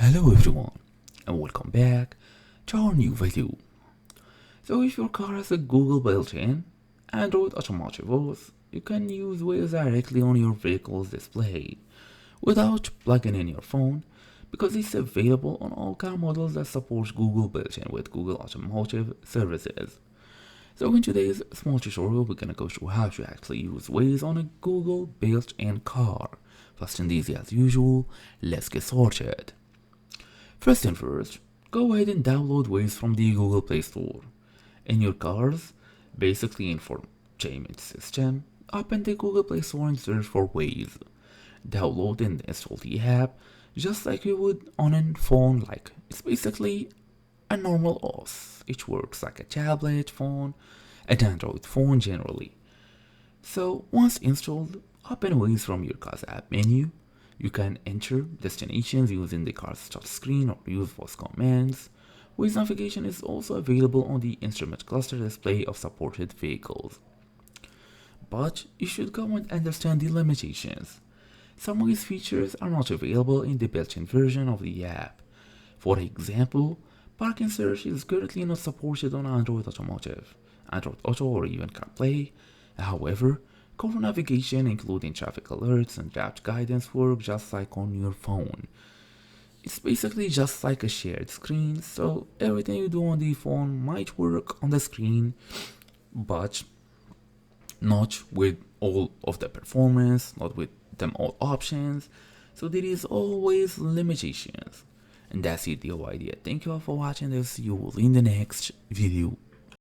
Hello everyone and welcome back to our new video. So if your car has a Google built-in Android Automotive OS, you can use Waze directly on your vehicle's display without plugging in your phone because it's available on all car models that support Google built-in with Google Automotive services. So in today's small tutorial, we're gonna go through how to actually use Waze on a Google built-in car. Fast and easy as usual, let's get started. First thing first, go ahead and download Waze from the Google Play Store. In your car's basically infotainment system, open the Google Play Store and search for Waze. Download and install the app just like you would on a phone, like it's basically a normal OS. It works like a tablet phone, an Android phone generally. So once installed, open Waze from your car's app menu. You can enter destinations using the car's touch screen or use voice commands. Waze navigation is also available on the instrument cluster display of supported vehicles. But you should go and understand the limitations. Some Waze features are not available in the built-in version of the app. For example, parking search is currently not supported on Android Automotive, Android Auto, or even CarPlay. However, car navigation, including traffic alerts and route guidance, work just like on your phone. It's basically just like a shared screen, so everything you do on the phone might work on the screen, but not with all of the performance, not with them all options. So there is always limitations. And that's it, the whole idea. Thank you all for watching this. See you all in the next video.